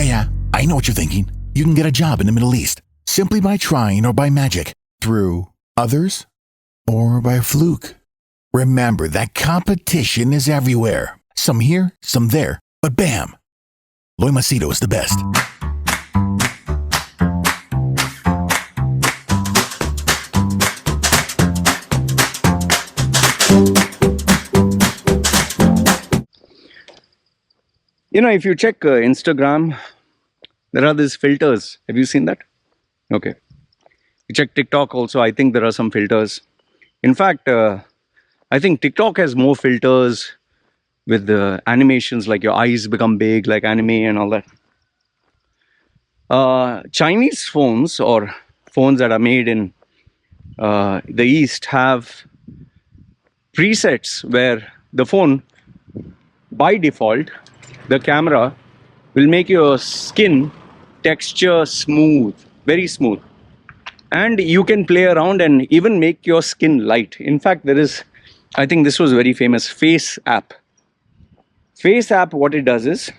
Yeah, I know what you're thinking. You can get a job in the Middle East simply by trying or by magic, through others, or by fluke. Remember that competition is everywhere. Some here, some there, but bam! Loy Machedo is the best. If you check Instagram, there are these filters. Have you seen that? Okay. You check TikTok also, I think there are some filters. In fact, I think TikTok has more filters with the animations, like your eyes become big, like anime and all that. Chinese phones, or phones that are made in the East, have presets where the phone, by default, the camera will make your skin texture smooth, very smooth. And you can play around and even make your skin light. In fact, there is, I think this was very famous, Face app. Face app, what it does is,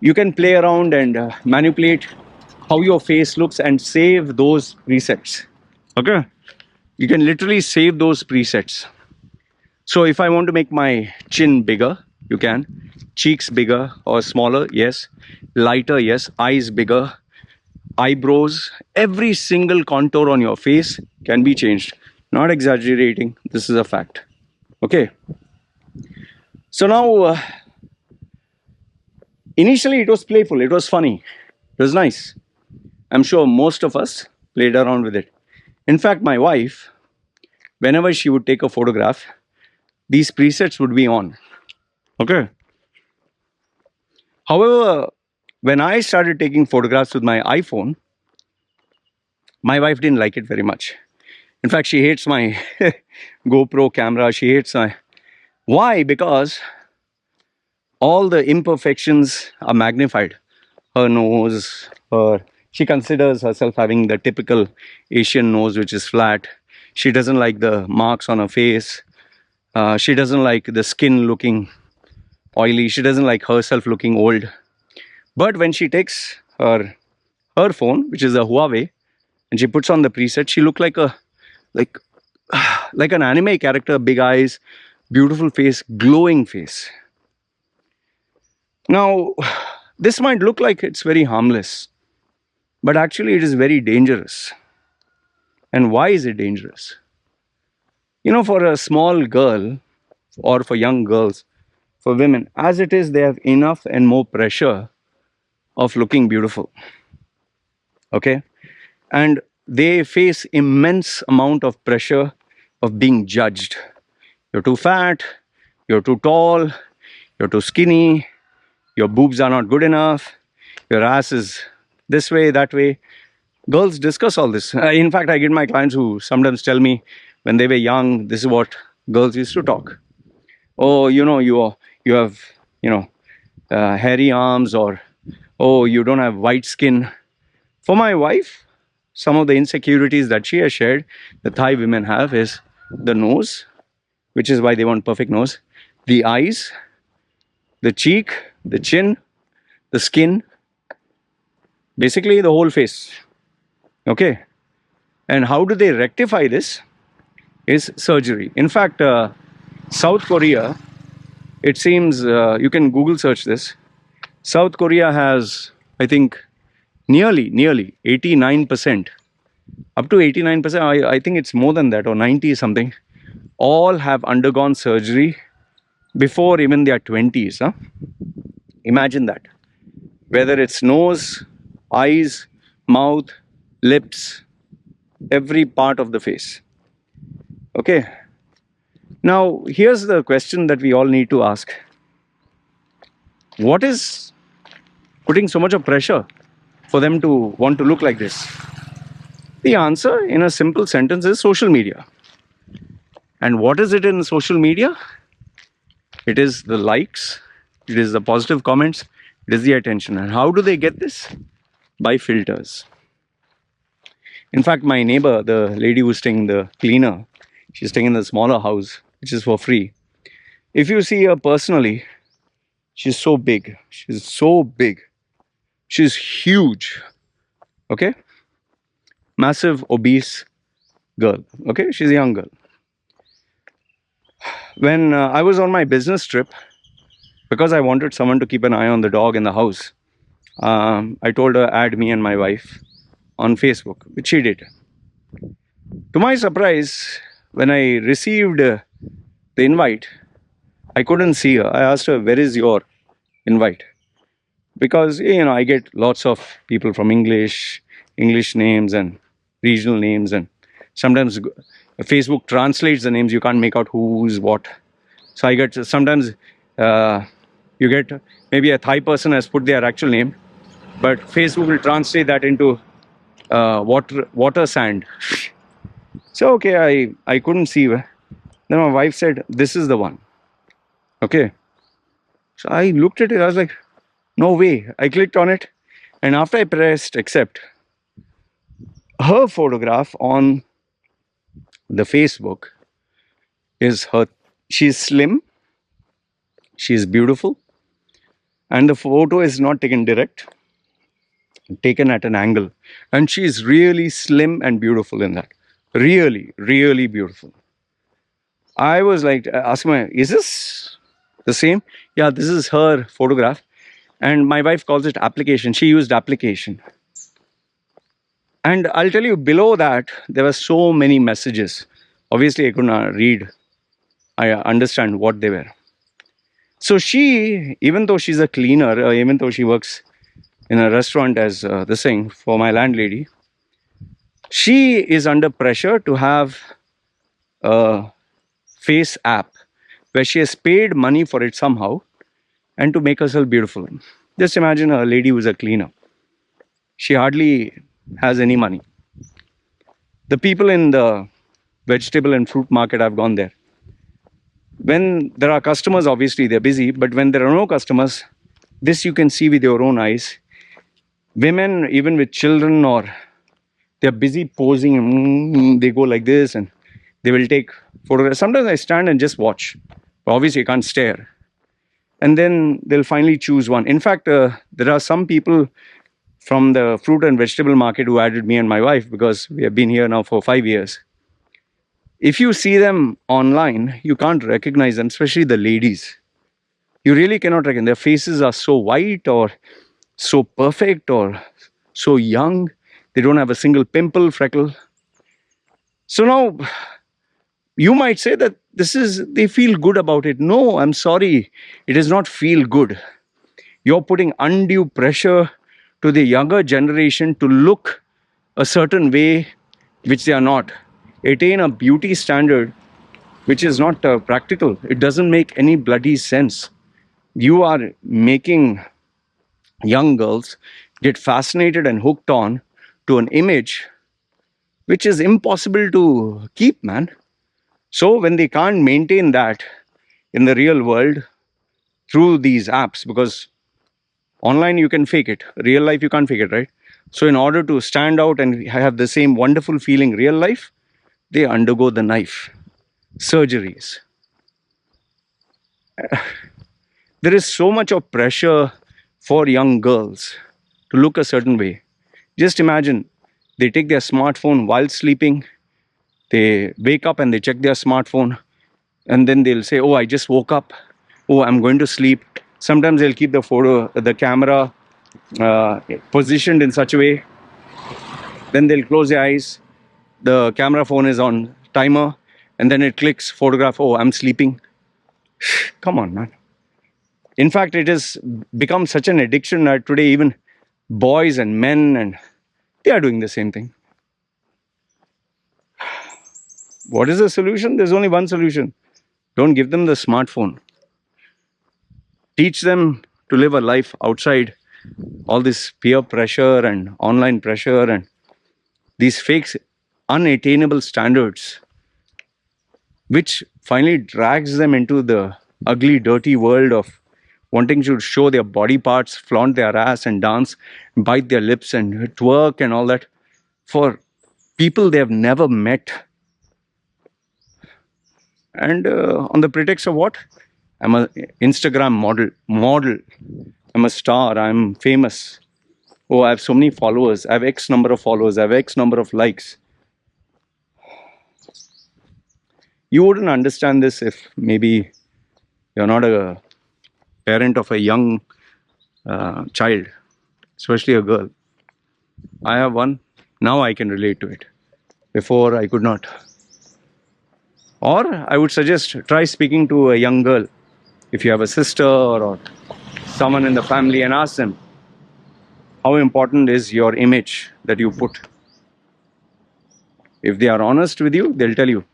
you can play around and manipulate how your face looks and save those presets. Okay? You can literally save those presets. So if I want to make my chin bigger, you can. Cheeks bigger or smaller, yes. Lighter, yes. Eyes bigger. Eyebrows, every single contour on your face can be changed. Not exaggerating, this is a fact. Okay. So now, initially it was playful, it was funny, it was nice. I'm sure most of us played around with it. In fact, my wife, whenever she would take a photograph, these presets would be on. Okay. However, when I started taking photographs with my iPhone, my wife didn't like it very much. In fact, she hates my GoPro camera. She hates my... Why? Because all the imperfections are magnified. Her nose, she considers herself having the typical Asian nose, which is flat. She doesn't like the marks on her face. She doesn't like the skin looking oily. She doesn't like herself looking old. But when she takes her phone, which is a Huawei, and she puts on the preset, she looked like an anime character, big eyes, beautiful face, glowing face. Now, this might look like it's very harmless, but actually it is very dangerous. And why is it dangerous? For a small girl, or for young girls, for women, as it is, they have enough and more pressure of looking beautiful. Okay? And they face immense amount of pressure of being judged. You're too fat, you're too tall, you're too skinny, your boobs are not good enough, your ass is this way, that way. Girls discuss all this. In fact, I get my clients who sometimes tell me when they were young, this is what girls used to talk. Oh, you have, hairy arms, or, oh, you don't have white skin. For my wife, some of the insecurities that she has shared, the Thai women have, is the nose, which is why they want perfect nose, the eyes, the cheek, the chin, the skin, basically the whole face. Okay. And how do they rectify this? Is surgery. In fact, South Korea, it seems, you can Google search this. South Korea has, I think, nearly 89%, up to 89%, I think it's more than that, or 90 something, all have undergone surgery before even their 20s. Huh? Imagine that. Whether it's nose, eyes, mouth, lips, every part of the face. Okay. Now, here's the question that we all need to ask. What is putting so much of pressure for them to want to look like this? The answer in a simple sentence is social media. And what is it in social media? It is the likes, it is the positive comments, it is the attention. And how do they get this? By filters. In fact, my neighbor, the lady who's staying, the cleaner, she's staying in the smaller house, which is for free. If you see her personally, She's so big. She's so big. She's huge. Okay? Massive, obese girl. Okay? She's a young girl. When I was on my business trip, because I wanted someone to keep an eye on the dog in the house, I told her, add me and my wife on Facebook, which she did. To my surprise, when I received the invite, I couldn't see her. I asked her, where is your invite? Because, I get lots of people from English names and regional names, and sometimes Facebook translates the names. You can't make out who's what. So I get sometimes you get maybe a Thai person has put their actual name, but Facebook will translate that into water sand. So okay, I couldn't see. Then my wife said, "This is the one." Okay. So I looked at it. I was like, "No way!" I clicked on it, and after I pressed accept, her photograph on the Facebook is her. She's slim. She's beautiful, and the photo is not taken direct, taken at an angle, and she's really slim and beautiful in that. Really, really beautiful. I was like asking my, is this the same? Yeah, this is her photograph. And my wife calls it application. She used application. And I'll tell you, below that, there were so many messages. Obviously, I could not read. I understand what they were. So she, even though she's a cleaner, even though she works in a restaurant as this thing for my landlady, she is under pressure to have a face app where she has paid money for it somehow and to make herself beautiful. Just imagine a lady who's a cleaner. She hardly has any money. The people in the vegetable and fruit market, I've gone there. When there are customers, obviously they're busy, but when there are no customers, this you can see with your own eyes. Women, even with children, or they're busy posing, they go like this and they will take photographs. Sometimes I stand and just watch. Obviously, you can't stare. And then they'll finally choose one. In fact, there are some people from the fruit and vegetable market who added me and my wife because we have been here now for 5 years. If you see them online, you can't recognize them, especially the ladies. You really cannot recognize. Their faces are so white or so perfect or so young. They don't have a single pimple, freckle. So now you might say that they feel good about it. No, I'm sorry. It does not feel good. You're putting undue pressure to the younger generation to look a certain way which they are not. Attain a beauty standard which is not practical. It doesn't make any bloody sense. You are making young girls get fascinated and hooked on to an image which is impossible to keep, man. So when they can't maintain that in the real world through these apps, because online you can fake it, real life you can't fake it, right? So in order to stand out and have the same wonderful feeling real life, they undergo the knife surgeries. There is so much of pressure for young girls to look a certain way. Just imagine, they take their smartphone while sleeping, they wake up and they check their smartphone, and then they'll say, oh, I just woke up, oh, I'm going to sleep. Sometimes they'll keep the camera positioned in such a way, then they'll close their eyes, the camera phone is on timer, and then it clicks photograph, oh, I'm sleeping. Come on, man. In fact, it has become such an addiction that today even boys and men, and they are doing the same thing. What is the solution? There's only one solution. Don't give them the smartphone. Teach them to live a life outside all this peer pressure and online pressure and these fake, unattainable standards, which finally drags them into the ugly, dirty world of wanting to show their body parts, flaunt their ass and dance, bite their lips and twerk and all that for people they have never met. And on the pretext of what? I'm a Instagram model. I'm a star. I'm famous. Oh, I have so many followers. I have X number of followers. I have X number of likes. You wouldn't understand this if maybe you're not a parent of a young child, especially a girl. I have one. Now I can relate to it. Before I could not. Or I would suggest try speaking to a young girl. If you have a sister or someone in the family, and ask them, how important is your image that you put? If they are honest with you, they'll tell you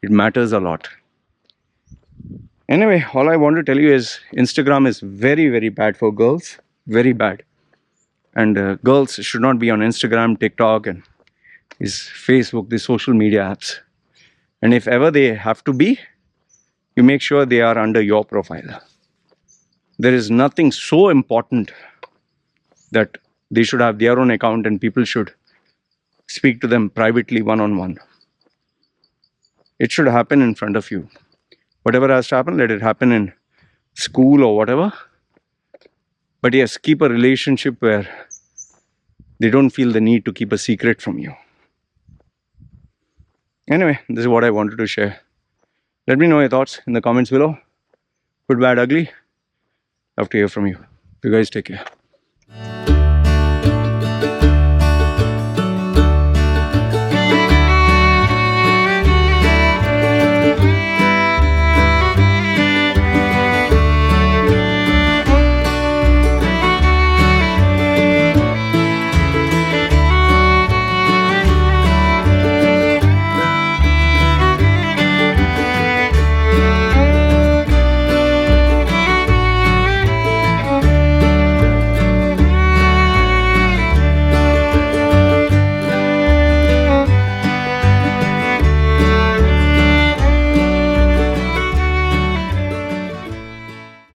it matters a lot. Anyway, all I want to tell you is Instagram is very, very bad for girls. Very bad. And girls should not be on Instagram, TikTok, and Facebook, these social media apps. And if ever they have to be, you make sure they are under your profile. There is nothing so important that they should have their own account and people should speak to them privately, one-on-one. It should happen in front of you. Whatever has to happen, let it happen in school or whatever. But yes, keep a relationship where they don't feel the need to keep a secret from you. Anyway, this is what I wanted to share. Let me know your thoughts in the comments below. Good, bad, ugly. Love to hear from you. You guys take care.